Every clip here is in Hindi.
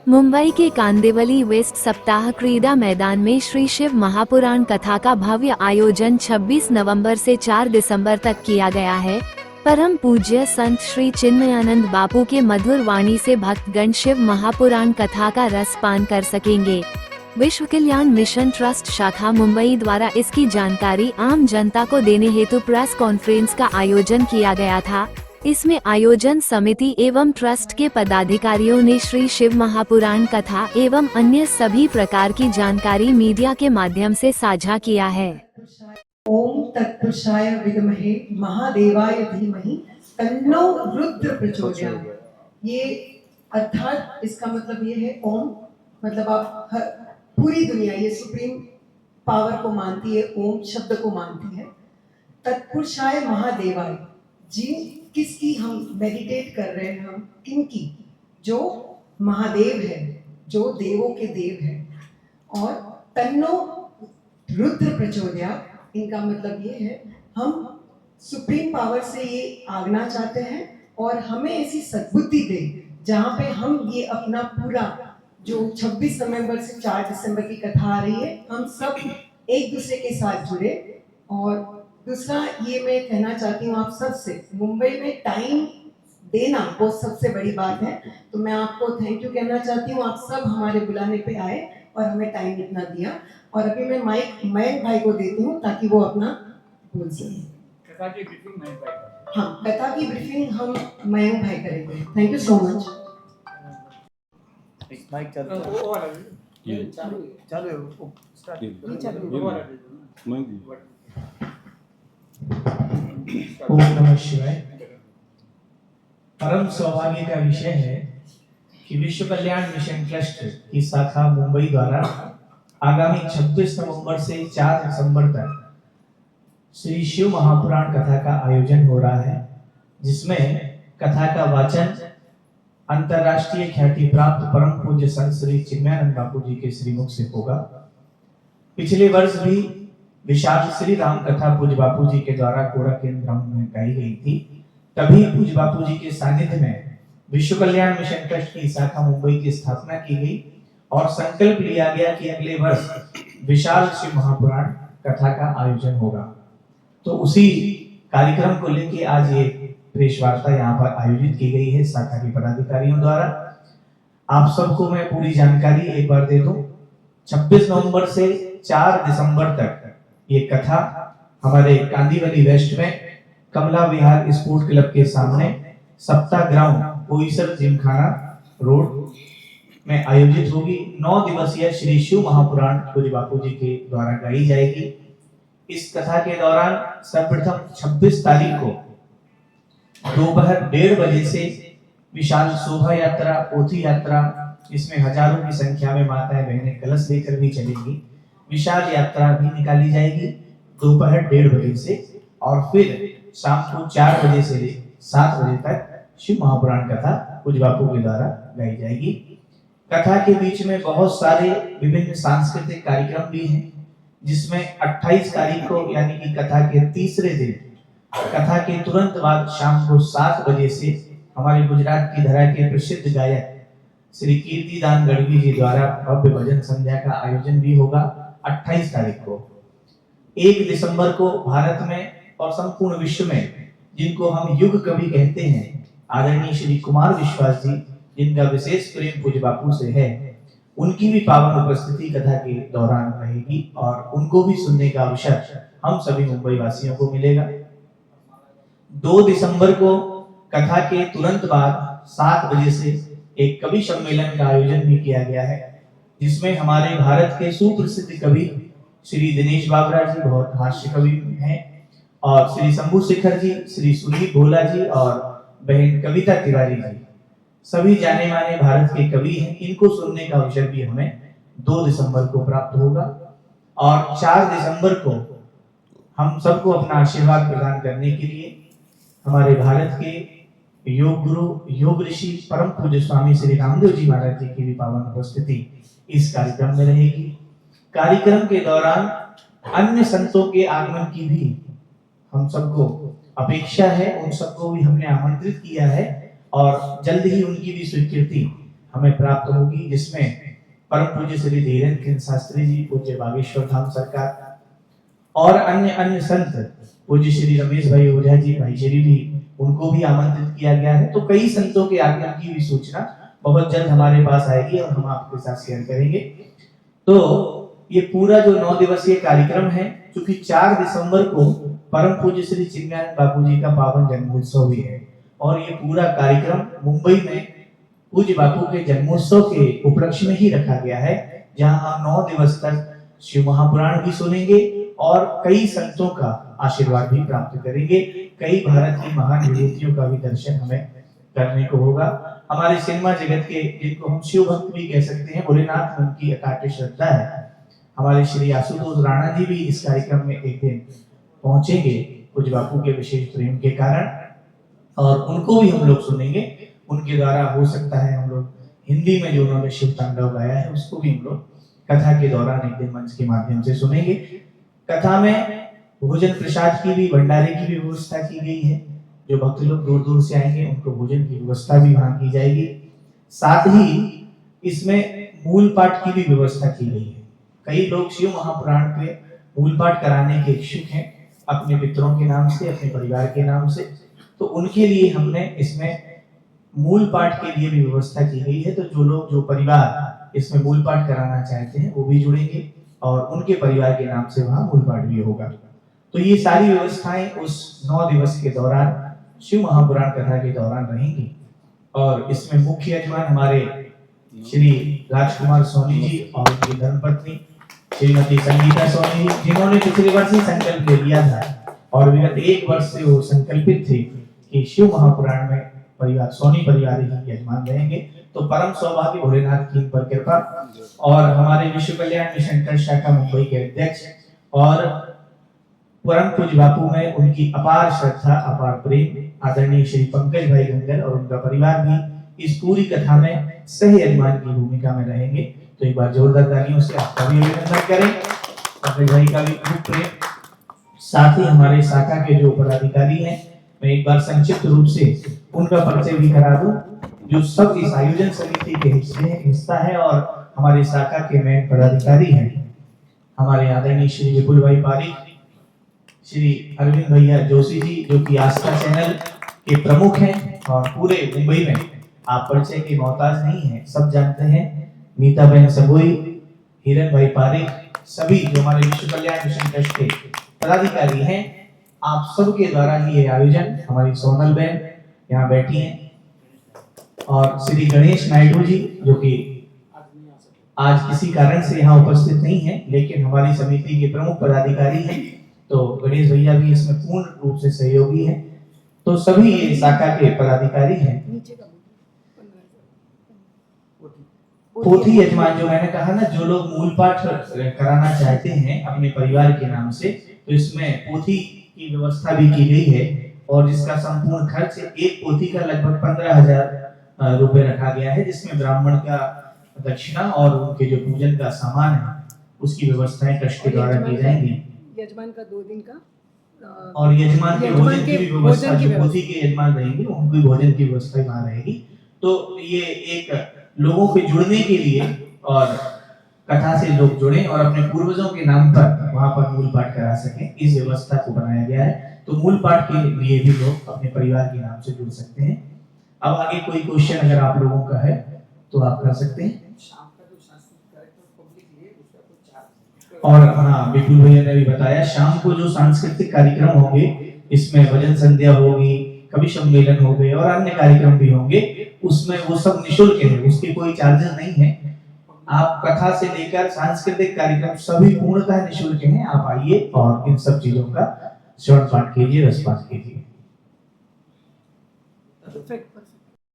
मुंबई के कांदिवली वेस्ट सप्ताह क्रीड़ा मैदान में श्री शिव महापुराण कथा का भव्य आयोजन 26 नवंबर से 4 दिसंबर तक किया गया है। परम पूज्य संत श्री चिन्मयानंद बापू के मधुर वाणी से भक्तगण शिव महापुराण कथा का रस पान कर सकेंगे। विश्व कल्याण मिशन ट्रस्ट शाखा मुंबई द्वारा इसकी जानकारी आम जनता को देने हेतु प्रेस कॉन्फ्रेंस का आयोजन किया गया था। इसमें आयोजन समिति एवं ट्रस्ट के पदाधिकारियों ने श्री शिव महापुराण कथा एवं अन्य सभी प्रकार की जानकारी मीडिया के माध्यम से साझा किया है। ओम तत्पुरुषाय विद्महे महादेवाय धीमहि तन्नो रुद्र प्रचोदयात्। ये अर्थात इसका मतलब ये है ओम मतलब आप पूरी दुनिया ये सुप्रीम पावर को मानती है, ओम शब्द को मानती है। तत्पुरुषाय महादेवाय जी किसकी हम मेडिटेट कर रहे हैं, हम किनकी, जो महादेव है, जो देवों के देव है। और तन्नो रुद्र प्रचोदयात्, इनका मतलब ये है हम सुप्रीम पावर से ये आज्ञा चाहते हैं और हमें ऐसी सद्बुद्धि दे जहाँ पे हम ये अपना पूरा जो 26 नवंबर से 4 दिसंबर की कथा आ रही है, हम सब एक दूसरे के साथ जुड़े। और दूसरा ये मैं कहना चाहती हूँ आप सब से, मुंबई में टाइम देना वो सबसे बड़ी बात है। तो मैं आपको थैंक यू कहना चाहती हूँ, आप सब हमारे बुलाने पे आए और हमें टाइम इतना दिया। और अभी मैं माइक मयंक भाई को देती हूँ ताकि वो अपना बोल सके। कथा की ब्रीफिंग मयंक भाई। हाँ, कथा की ब्रीफिंग हम मयंक भाई करेंगे। Thank you so much. Mike चालू चालू है, स्टार्ट। ओम नमः शिवाय। परम सौभाग्य का विषय है कि विश्व कल्याण मिशन ट्रस्ट की शाखा मुंबई द्वारा आगामी 26 नवंबर से 4 दिसंबर तक श्री शिव महापुराण कथा का आयोजन हो रहा है, जिसमें कथा का वाचन अंतरराष्ट्रीय ख्याति प्राप्त परम पूज्य संत श्री चिन्मयानंद बापू जी के श्रीमुख से होगा। पिछले वर्ष भी विशाल श्री राम कथा पूज्य बापू जी के द्वारा कोरा केंद्र में गाई गई थी। तभी पूज्य बापू जी के सानिध्य में विश्व कल्याण मिशन ट्रस्ट की शाखा मुंबई की स्थापना की गई और संकल्प लिया गया कि अगले वर्ष विशाल शिव महापुराण कथा का आयोजन होगा। तो उसी कार्यक्रम को लेकर आज ये प्रेस वार्ता यहाँ पर आयोजित की गई है शाखा के पदाधिकारियों द्वारा। आप सबको मैं पूरी जानकारी एक बार दे दूं। 26 नवंबर से 4 दिसंबर तक ये कथा हमारे कांदिवली वेस्ट में कमला विहार स्पोर्ट क्लब के सामने सप्ताह ग्राउंड बोईसर जिमखाना रोड में आयोजित होगी। 9 दिवसीय श्री शिव महापुराण पूज्य बापू जी के द्वारा गाई जाएगी। इस कथा के दौरान सर्वप्रथम 26 तारीख को दोपहर 1:30 बजे से विशाल शोभा यात्रा, पोथी यात्रा, इसमें हजारों की संख्या में माताएं बहनें कलश लेकर भी चलेंगी। विशाल यात्रा भी निकाली जाएगी दोपहर 1:30 बजे से और फिर शाम को 4 बजे से 7 बजे तक शिव महापुराण कथा पूज्य बापू के द्वारा गाई जाएगी। कथा के बीच में बहुत सारे विभिन्न सांस्कृतिक कार्यक्रम भी हैं, जिसमें 28 तारीख को यानी कि कथा के तीसरे दिन कथा के तुरंत बाद शाम को 7 बजे से हमारे गुजरात की धरा के प्रसिद्ध गायक श्री कीर्तिदान गढ़वी जी द्वारा भव्य भजन संध्या का आयोजन भी होगा 28 तारीख को। 1 दिसंबर को भारत में और संपूर्ण विश्व में जिनको हम युग कवि कहते हैं, आदरणीय श्री कुमार विश्वास जी, जिनका विशेष प्रेम पूज्य बापू से है, उनकी भी पावन उपस्थिति कथा के दौरान रहेगी और उनको भी सुनने का अवसर हम सभी मुंबई वासियों को मिलेगा। 2 दिसंबर को कथा के तुरंत बाद 7 बजे से एक कवि सम्मेलन का आयोजन भी किया गया है, जिसमें हमारे भारत के सुप्रसिद्ध कवि श्री दिनेश बाबरा जी, बहुत हास्य कवि हैं, और श्री शंभू शेखर जी, श्री सुनील भोला जी और बहन कविता तिवारी जी, सभी जाने माने भारत के कवि हैं। इनको सुनने का अवसर भी हमें 2 दिसंबर को प्राप्त होगा। और 4 दिसंबर को हम सबको अपना आशीर्वाद प्रदान करने के लिए हमारे भारत के योग गुरु, योग ऋषि, परम पूज्य स्वामी श्री रामदेव जी महाराज जी की भी पावन उपस्थिति इस कार्यक्रम में रहेगी। कार्यक्रम के दौरान अन्य संतों के आगमन की भी हम सबको अपेक्षा है, उन सबको भी हमने आमंत्रित किया है और जल्द ही उनकी भी स्वीकृति हमें प्राप्त होगी, जिसमें परम पूज्य श्री धीरेन्द्र शास्त्री जी, पूज्य बागेश्वर धाम सरकार और अन्य अन्य संत, पूज्य श्री रमेश भाई ओझा जी, भाई श्री भी, उनको भी आमंत्रित किया गया है। तो कई संतों के आगमन की भी सूचना बहुत जल्द हमारे पास आएगी और हम आपके साथ शेयर करेंगे। तो ये पूरा जो 9 दिवसीय कार्यक्रम है, क्योंकि 4 दिसंबर को परम पूज्य श्री चिन्मयानंद बापू जी का पावन जन्मोत्सव भी है और ये पूरा कार्यक्रम मुंबई में पूज्य बापू के जन्मोत्सव के उपलक्ष्य में ही रखा गया है, जहां हम 9 दिवस तक शिव महापुराण भी सुनेंगे और कई संतों का आशीर्वाद भी प्राप्त करेंगे। कई भारत की महान विभूतियों का भी दर्शन हमें करने को होगा। हमारे सिनेमा जगत के, जिनको हम शिव भक्त भी कह सकते हैं, भोलेनाथ में उनकी अकाट्य श्रद्धा है। हमारे श्री आशुतोष राणा जी भी इस कार्यक्रम में एक दिन पहुंचेंगे पूज्य बापू के विशेष प्रेम के कारण, और उनको भी हम लोग सुनेंगे। उनके द्वारा हो सकता है हम लोग हिंदी में जो उन्होंने शिव तांडव गाया है उसको भी हम लोग कथा के दौरान एक दिन मंच के माध्यम से सुनेंगे। कथा में भोजन प्रसाद की भी, भंडारे की भी व्यवस्था की गई है। जो भक्त लोग दूर दूर से आएंगे उनको भोजन की व्यवस्था भी वहां की जाएगी। साथ ही इसमें मूल पाठ की भी व्यवस्था की गई है। कई लोग शिव महापुराण के मूल पाठ कराने के इच्छुक हैं, अपने मित्रों के नाम से, अपने परिवार के नाम से, तो उनके लिए हमने इसमें मूल पाठ के लिए भी व्यवस्था की गई है। तो जो लोग, जो परिवार इसमें मूल पाठ कराना चाहते हैं वो भी जुड़ेंगे और उनके परिवार के नाम से वहां मूल पाठ भी होगा। तो ये सारी व्यवस्थाएं उस 9 दिवस के दौरान शिव महापुराण कथा के दौरान रहेंगी। और इसमें मुख्य यजमान हमारे श्री राजकुमार सोनी जी और उनकी धर्मपत्नी श्रीमती संगीता सोनी जी, जिन्होंने पिछले वर्ष ही संकल्प ले लिया था और विगत 1 वर्ष से वो संकल्पित थे कि शिव महापुराण में परिवार, सोनी परिवार ही यजमान रहेंगे। तो परम सौभाग्य, भोलेनाथ की इन पर कृपा। और हमारे विश्व कल्याण मिशन ट्रस्ट शाखा मुंबई के अध्यक्ष और परम पूज्य बापू में उनकी अपार श्रद्धा, अपार प्रेम, आदरणीय श्री पंकज भाई गंगल और उनका परिवार भी इस पूरी कथा में सह यजमान की भूमिका में रहेंगे। तो एक बार जोरदार तालियों से आपका भी अभिनंदन करें, पंकज भाई का भी खूब प्रेम। साथ ही हमारे शाखा के जो पदाधिकारी हैं, मैं एक बार संक्षिप्त रूप से उनका परिचय भी करा दूं, जो सब इस आयोजन समिति के हिस्सा है और हमारे शाखा के मेन पदाधिकारी हैं। हमारे आदरणीय श्री विपुल भाई पारिक, श्री अरविंद भैया जोशी जी, जो कि आस्था चैनल के प्रमुख हैं और पूरे मुंबई में आप परिचय के मोहताज नहीं हैं, सब जानते हैं। नीता बहन सगोई, हिरन भाई पारिक, सभी जो हमारे विश्व कल्याण मिशन ट्रस्ट के पदाधिकारी हैं, आप सबके द्वारा ही ये आयोजन, हमारी सोनल बहन यहाँ बैठी हैं, और श्री गणेश नायडू जी, जो कि आज किसी कारण से यहाँ उपस्थित नहीं है, लेकिन हमारी समिति के प्रमुख पदाधिकारी हैं। तो गणेश भैया भी इसमें पूर्ण रूप से सहयोगी हैं। तो सभी ये शाखा के पदाधिकारी हैं। पोथी यजमान, जो मैंने कहा ना, जो लोग मूल पाठ कराना चाहते हैं अपने परिवार के नाम से, तो इसमें पोथी की व्यवस्था भी की गई है और जिसका संपूर्ण खर्च एक पोथी का लगभग 15,000 रुपए रखा गया है, जिसमें ब्राह्मण का दक्षिणा और उनके जो पूजन का सामान है उसकी व्यवस्थाएं ट्रस्ट के द्वारा की जाएंगी। यजमान का 2 दिन का और यजमान के भोजन की भी व्यवस्था, जो पोथी के यजमान रहेंगे उनकी भोजन की व्यवस्था वहां रहेगी। तो ये एक लोगों के जुड़ने के लिए और कथा से लोग जुड़े और अपने पूर्वजों के नाम पर वहां पर मूल पाठ करा सकें, इस व्यवस्था को बनाया गया है। तो मूल पाठ के लिए भी लोग अपने परिवार के नाम से जुड़ सकते हैं। अब आगे कोई क्वेश्चन अगर आप लोगों का है तो आप कर सकते हैं। और हाँ, विपुल भैया ने भी बताया, शाम को जो सांस्कृतिक कार्यक्रम होंगे, इसमें भजन संध्या होगी, कवि सम्मेलन हो गए और अन्य कार्यक्रम भी होंगे, उसमें वो सब निःशुल्क है, उसके कोई चार्जेस नहीं है। आप कथा से लेकर सांस्कृतिक कार्यक्रम सभी पूर्णतः निःशुल्क हैं। आप आइए और इन सब चीजों का श्रवण पाठ कीजिए, रसपाठ कीजिए।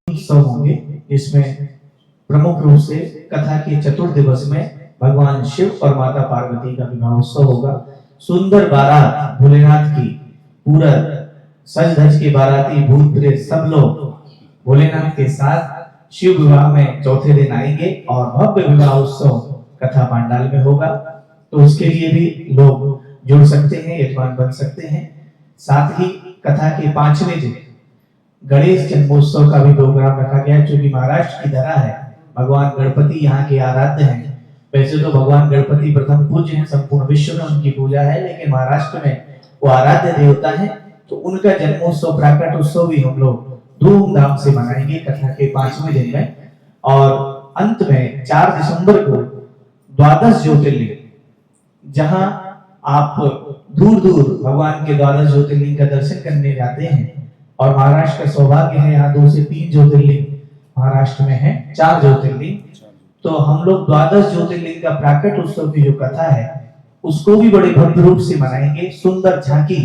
उत्सव होंगे, जिसमें प्रमुख रूप से कथा के चतुर्थ दिवस में भगवान शिव और माता पार्वती का विवाह उत्सव होगा। सुंदर बारात भोलेनाथ की, पूरा सज धज के बाराती भूत प्रेत सब लोग भोलेनाथ के साथ शिव विवाह में चौथे दिन आएंगे और भव्य विवाह उत्सव कथा पांडाल में होगा। तो उसके लिए भी लोग जुड़ सकते हैं, यजमान बन सकते हैं। साथ ही कथा के 5वें दिन गणेश जन्मोत्सव का भी प्रोग्राम रखा गया है, जो कि महाराष्ट्र की धरा है। भगवान गणपति यहाँ के आराध्य हैं। वैसे तो भगवान गणपति प्रथम पूज्य हैं, संपूर्ण विश्व में उनकी पूजा है, लेकिन महाराष्ट्र में वो आराध्य देवता है। तो उनका जन्मोत्सव प्राकट उत्सव भी हम लोग धूमधाम से मनाएंगे कथा के 5वें दिन में। और अंत में 4 दिसंबर को 12 ज्योतिर्लिंग, जहां आप दूर दूर भगवान के 12 ज्योतिर्लिंग का दर्शन करने जाते हैं, और महाराष्ट्र का सौभाग्य है यहाँ 2 से 3 ज्योतिर्लिंग महाराष्ट्र में है, 4 ज्योतिर्लिंग। तो हम लोग 12 ज्योतिर्लिंग का प्राकट उत्सव की जो कथा है उसको भी बड़े भव्य रूप से मनाएंगे। सुंदर झांकी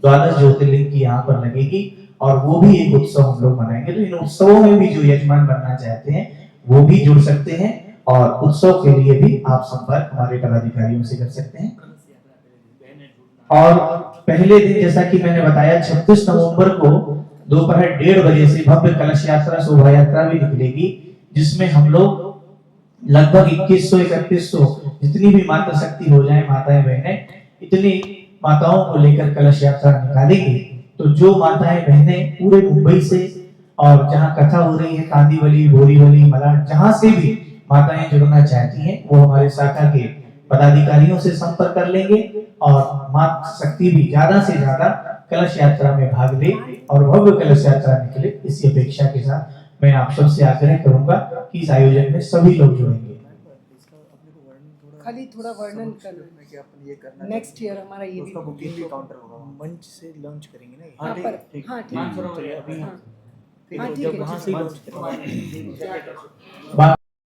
12 ज्योतिर्लिंग की यहाँ पर लगेगी, और वो भी एक उत्सव हम लोग मनाएंगे। तो इन उत्सवों में भी जो यजमान बनना चाहते हैं वो भी जुड़ सकते हैं, और उत्सव के लिए भी आप संपर्क हमारे पदाधिकारियों से कर सकते हैं। और पहले दिन जैसा कि मैंने बताया 26 नवंबर को दोपहर 1:30 बजे से भव्य कलश यात्रा शोभा यात्रा भी निकलेगी, जिसमें हम लोग लगभग 2100-3100 जितनी भी माता शक्ति हो जाए, माताएं बहनें, इतनी माताओं को लेकर कलश यात्रा निकालेंगे। तो जो माताएं बहनें पूरे मुंबई से और जहां कथा हो रही है कांदीवली, बोरीवली, मलाड, जहां से भी माताएं जुड़ना चाहती हैं वो हमारे शाखा के पदाधिकारियों से संपर्क कर लेंगे, और मां शक्ति भी ज्यादा से ज्यादा कलश यात्रा में भाग ले और भव्य कलश यात्रा निकले। इसी अपेक्षा के साथ मैं आप सबसे आग्रह करूंगा कि इस आयोजन में सभी लोग जुड़ेंगे। खाली थोड़ा वर्णन कर कि अपन ये करना नेक्स्ट ईयर हमारा ये भी उसका बुकिंग भी काउंटर होगा, मंच से लॉन्च करेंगे ना। हाँ पर हाँ ठीक है अभी हाँ फिर हाँ, ठीक जब है, वहां से लॉन्च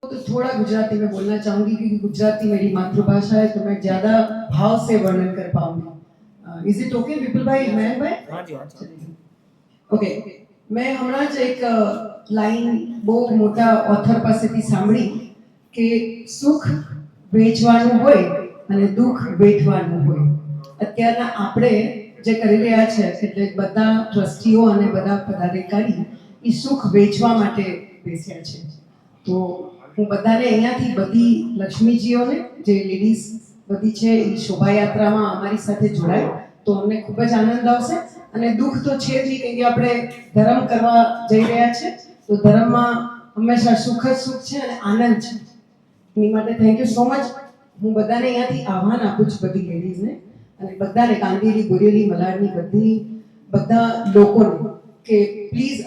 तो थोड़ा गुजराती में बोलना चाहूंगी, क्योंकि गुजराती मेरी मातृभाषा है, तो मैं ज्यादा भाव से वर्णन कर पाऊंगी। इज इट ओके विपुल भाई, मैं भाई? हाँ जी, हाँ जी। ઓકે, મેં હમણાં જ એક લાઈન બહુ મોટા ઓથર પાસેથી સાંભળી કે સુખ વેચવાનું હોય અને દુઃખ વેઠવાનું હોય. અત્યારના આપણે જે કરી રહ્યા છે એટલે બધા ટ્રસ્ટીઓ અને બધા પદાધિકારી એ સુખ વેચવા માટે બેસ્યા છે. તો હું બધાને અહીંયાથી બધી લક્ષ્મીજીઓને જે લેડીઝ બધી છે એ શોભાયાત્રામાં અમારી સાથે જોડાય તો અમને ખૂબ જ આનંદ આવશે. અને દુઃખ તો છે જ નહીં, કેમ કે આપણે ધર્મ કરવા જઈ રહ્યા છે, તો ધર્મમાં હંમેશા સુખ જ સુખ છે અને આનંદ છે. એની માટે થેન્ક યુ સો મચ. હું બધાને અહીંયાથી આહ્વાન આપું છું બધી લેડીઝને અને બધાને કાંદીલી, બોરીવલી, મલાડની બધા લોકોને કે પ્લીઝ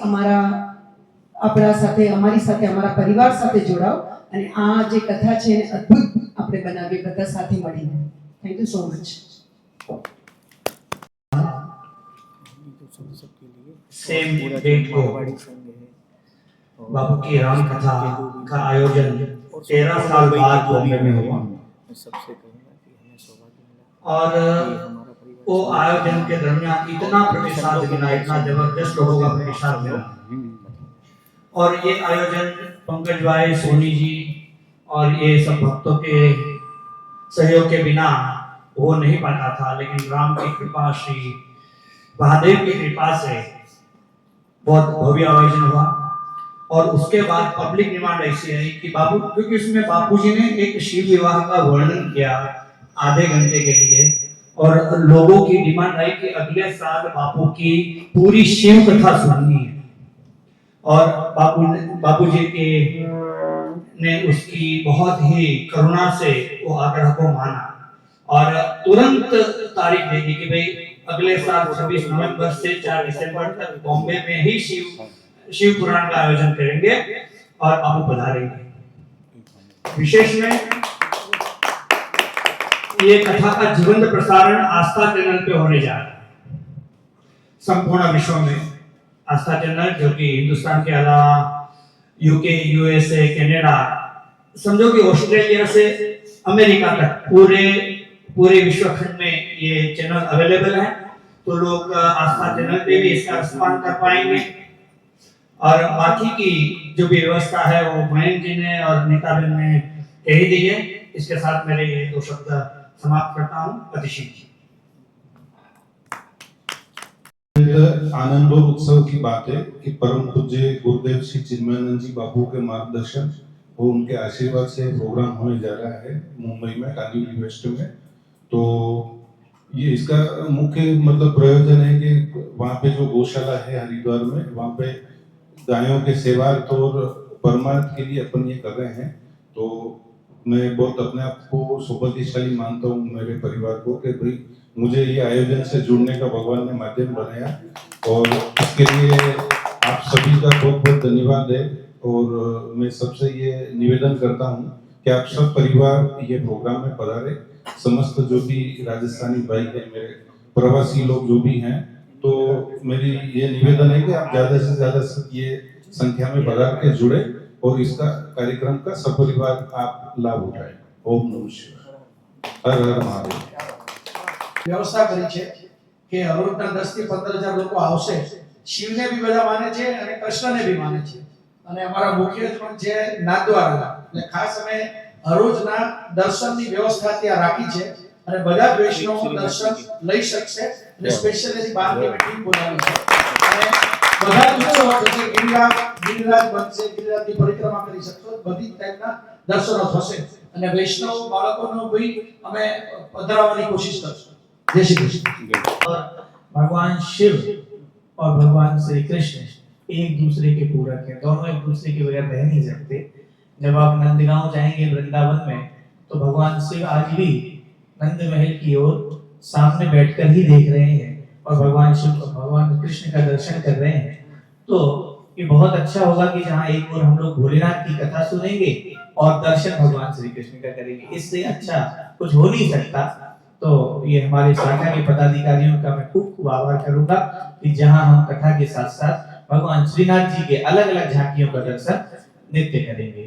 આપણા સાથે, અમારી સાથે, અમારા પરિવાર સાથે જોડાઓ અને આ જે કથા છે એને અદ્ભુત આપણે બનાવીએ બધા સાથે મળીને. Thank you so much. Same date को बापू की राम कथा का आयोजन 13 साल बाद बॉम्बे में हुआ, और वो आयोजन के दरमियान इतना प्रतिसाद मिला, इतना जबरदस्त लोगों का प्रतिसाद मिला। और ये आयोजन पंकज भाई, सोनी जी और ये सब भक्तों के सहयोग के बिना हो नहीं पाता था, लेकिन राम की कृपा, श्री महादेव की कृपा से बहुत भव्य आयोजन हुआ। और उसके बाद पब्लिक डिमांड ऐसी आई कि बापू, क्योंकि उसमें बापूजी ने एक शिव विवाह का वर्णन किया आधे घंटे के लिए, और लोगों की डिमांड आई कि अगले साल बापू की पूरी शिव कथा सुननी है। और बापूजी के ने उसकी बहुत ही करुणा से वो आग्रह को माना और तुरंत तारीख दे दी कि भाई अगले साल 26 नवंबर से 4 दिसंबर तक बॉम्बे में ही शिव पुराण का आयोजन करेंगे और बापू पधारेंगे। विशेष में ये कथा का जीवंत प्रसारण आस्था चैनल पे होने जा रहा है। संपूर्ण विश्व में आस्था चैनल, जो कि हिंदुस्तान के अलावा यूके, यूएसए, कनाडा, समझो कि ऑस्ट्रेलिया से अमेरिका तक पूरे विश्व खंड में ये चैनल अवेलेबल है। तो लोग आस्था चैनल पे भी इसका इस्तेमाल कर पाएंगे। और बाकी की जो भी व्यवस्था है वो मयंक जी ने और नीता बहन ने कह दी है। इसके साथ मेरे ये 2 शब्द समाप्त करता हूँ। अतिशी आनंद और उत्सव की बात है कि परम पूज्य गुरुदेव श्री चिन्मयानंद जी बापू के मार्गदर्शन और उनके आशीर्वाद से प्रोग्राम होने जा रहा है मुंबई में, कांदिवली वेस्ट में। तो ये इसका मुख्य मतलब प्रयोजन है कि वहाँ पे जो गौशाला है हरिद्वार में, वहाँ पे गायों के सेवार्थ और परमार्थ के लिए अपन ये कर रहे हैं। तो मैं बहुत अपने आप को सौभाग्यशाली मानता हूँ, मेरे परिवार को, कि भाई मुझे ये आयोजन से जुड़ने का भगवान ने माध्यम बनाया, और इसके लिए आप सभी का बहुत बहुत धन्यवाद है। और मैं सबसे ये निवेदन करता हूँ कि आप सब परिवार ये प्रोग्राम में पधारे, समस्त जो भी राजस्थानी भाई हैं, मेरे प्रवासी लोग जो भी हैं, तो मेरी ये निवेदन है कि आप ज्यादा से ज्यादा ये संख्या में पधार के जुड़े और इसका कार्यक्रम का सपरिवार आप लाभ उठाएं। ओम नमः शिवाय, हर हर महादेव। વ્યવસ્થા કરી છે કે હરોજના 10 થી 15,000 લોકો આવશે। શિવને બી બધા માને છે અને કૃષ્ણને બી માને છે, અને અમારા મુખ્ય પણ છે નાથદ્વારા, એટલે ખાસ અમે હરોજના દર્શનની વ્યવસ્થા ત્યાં રાખી છે અને બધા જ વૈષ્ણવો દર્શન લઈ શકશે, અને સ્પેશિયલી બારની ટીમ બોલાવી છે અને બધા જ ઉત્સવો થશે, ગિરિરાજ બનશે, ગિરિરાજની પરિક્રમા કરી શકશો, બધી જ ટાઈપના દર્શનો થશે અને વૈષ્ણવ બાળકોનો બી અમે પધરાવવાની કોશિશ કરશું। जय श्री कृष्ण। और भगवान शिव और भगवान श्री कृष्ण एक दूसरे के पूरक हैं, दोनों एक दूसरे के बगैर रह नहीं सकते। जब आप नंदगांव जाएंगे वृंदावन में, तो भगवान शिव आज भी नंद महल की ओर सामने बैठकर ही देख रहे हैं और भगवान शिव भगवान कृष्ण का दर्शन कर रहे हैं। तो ये बहुत अच्छा होगा कि जहाँ एक ओर हम लोग भोलेनाथ की कथा सुनेंगे और दर्शन भगवान श्री कृष्ण का करेंगे, इससे अच्छा कुछ हो नहीं सकता। तो ये हमारे शाखा के पदाधिकारियों का मैं खूब खूब आभार करूंगा कि जहां हम कथा के साथ साथ भगवान श्रीनाथ जी के अलग अलग झांकियों का दर्शन नित्य करेंगे।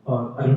और अरुण